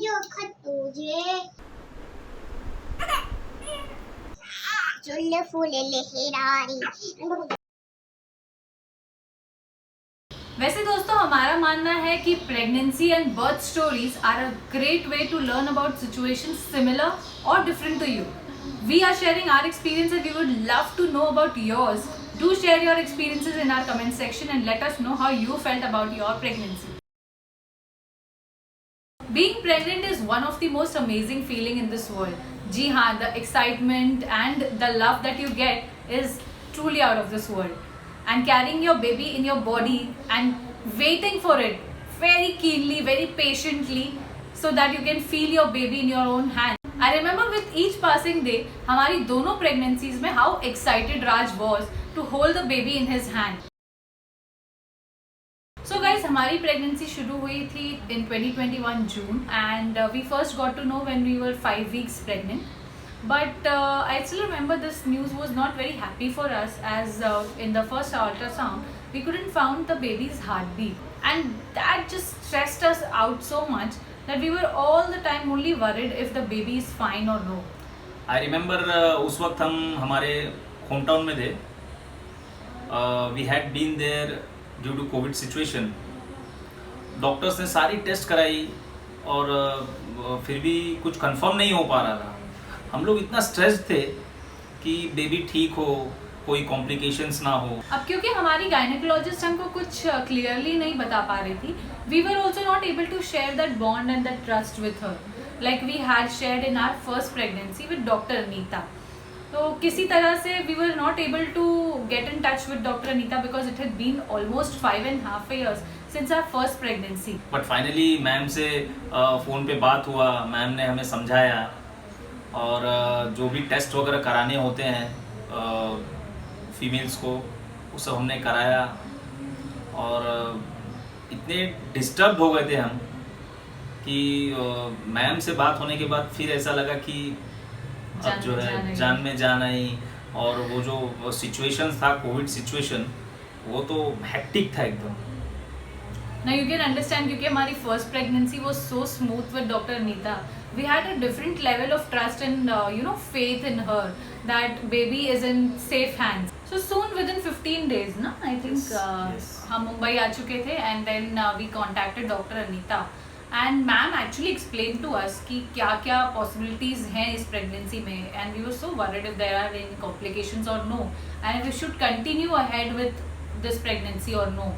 जो तुझे चुल्ले फूले लहरारी। वैसे दोस्तों हमारा मानना है कि pregnancy and birth stories are a great way to learn about situations similar और different to you. We are sharing our experience and we would love to know about yours. Do share your experiences in our comment section and let us know how you felt about your pregnancy. Being pregnant is one of the most amazing feeling in this world. जी हाँ, the excitement and the love that you get is truly out of this world. And carrying your baby in your body and waiting for it very keenly, very patiently, so that you can feel your baby in your own hand. I remember with each passing day, हमारी दोनों pregnancies में how excited Raj was to hold the baby in his hand. So guys, हमारी pregnancy शुरू हुई थी in 2021 June and we first got to know when we were 5 weeks pregnant. But I still remember this news was not very happy for us as in the first ultrasound we couldn't find the baby's heartbeat and that just stressed us out so much that we were all the time only worried if the baby is fine or no. I remember उस वक्त हम हमारे home town में थे. We had been there due to Covid situation. Doctors ने सारी test कराई और फिर भी कुछ कंफर्म नहीं हो पा रहा था. हम लोग इतना स्ट्रेस्ड थे कि बेबी ठीक हो, कोई कॉम्प्लिकेशंस ना हो. अब क्योंकि हमारी गायनेकोलॉजिस्ट हमको कुछ क्लियरली नहीं बता पा रही थी, we were also not able to share that bond and that trust with her like we had shared in our first pregnancy with doctor Anita. तो किसी तरह से we were not able to get in touch with doctor Anita because it had been almost 5.5 years since our first pregnancy. But finally ma'am से phone पे बात हुआ, ma'am ने हमें समझाया और जो भी टेस्ट वगैरह कराने होते हैं फीमेल्स को वो सब हमने कराया. और इतने डिस्टर्ब हो गए थे हम कि मैम से बात होने के बाद फिर ऐसा लगा कि अब जो है जान में जान आई. और वो जो सिचुएशन था कोविड सिचुएशन वो तो हेक्टिक था एकदम. Now you can understand क्योंकि हमारी first pregnancy was so smooth with Dr. Anita. We had a different level of trust and faith in her that baby is in safe hands. So soon within 15 days, na I think yes. हम मुंबई आ चुके थे and then we contacted Dr. Anita. And ma'am actually explained to us कि क्या क्या possibilities हैं इस pregnancy में and we were so worried if there are any complications or no and if we should continue ahead with this pregnancy or no.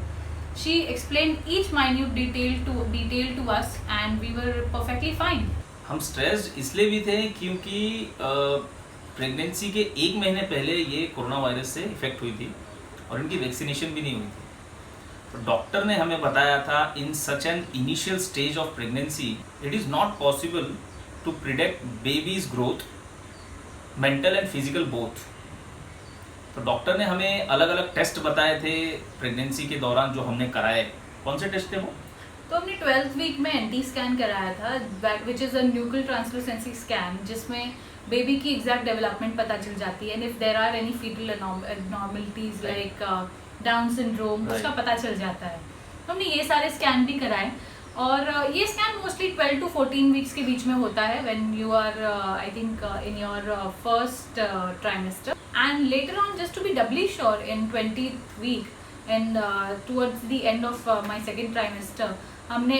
She explained each minute detail to us and we were perfectly fine. हम stressed इसलिए भी थे क्योंकि pregnancy के 1 महीने पहले ये corona virus से इफेक्ट हुई थी और इनकी वैक्सीनेशन भी नहीं हुई थी. तो डॉक्टर ने हमें बताया था in such an initial stage of pregnancy it is not possible to predict baby's growth mental and physical both. तो डॉक्टर ने हमें अलग अलग टेस्ट बताए थे प्रेगनेंसी के दौरान जो हमने कराए. कौन से टेस्ट थे वो? तो हमने 12th वीक में एंटी स्कैन कराया था which is a nuclear translucency scan जिसमें बेबी की एग्जैक्ट डेवलपमेंट पता चल जाती है and if there are any fetal abnormalities like Down syndrome उसका पता चल जाता है. तो हमने ये सारे स्कैन भी कराए और ये स्कैन मोस्टली 12 to 14 वीक्स के बीच में होता है when you are I think in your first trimester and later on just to be doubly sure in 20th week and towards the end of my second trimester हमने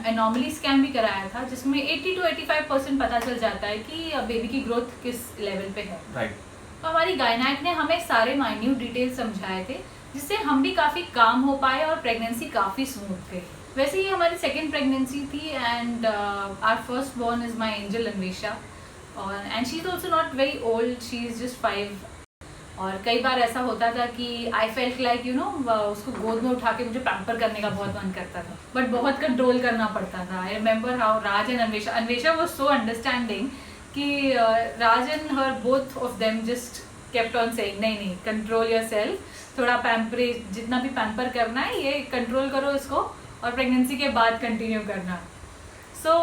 anomaly scan भी कराया था जिसमें 80 to 85% पता चल जाता है कि बेबी की ग्रोथ किस लेवल पे है. राइट. तो हमारी गायनेक ने हमें सारे माइन्यूट डिटेल्स समझाए थे जिससे हम भी काफ़ी काम हो पाए और प्रेगनेंसी काफ़ी स्मूथ गई. वैसे ही हमारी सेकेंड प्रेगनेंसी थी and our first born is my angel Anvesha और and she is also not very old, she is just 5. और कई बार ऐसा होता था कि आई फेल्ट लाइक उसको गोद में उठा के मुझे पैम्पर करने का बहुत मन करता था बट बहुत कंट्रोल करना पड़ता था. I remember how Raj and Anvesha was so understanding कि Raj and her both of them just kept on saying नहीं कंट्रोल योर सेल्फ, थोड़ा पैम्पर जितना भी पैम्पर करना है ये कंट्रोल करो इसको और प्रेगनेंसी के बाद कंटिन्यू करना. So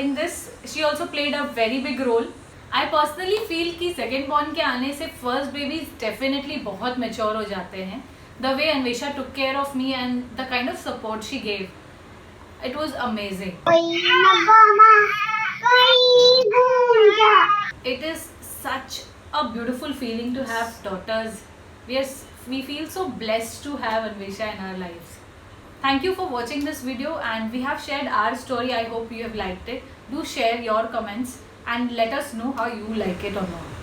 in this she also played a very big role. I personally feel कि सेकेंड बॉर्न के आने से फर्स्ट बेबी डेफिनेटली बहुत मेच्योर हो जाते हैं. The way Anvesha took care of me and the kind of support she gave It was amazing. कोई नगमा कोई गूंजा. It is such a beautiful feeling to have daughters. We feel so blessed to have Anvesha in our lives. Thank you for watching this video, and we have shared our story. I hope you have liked it. Do share your comments and let us know how you like it or not.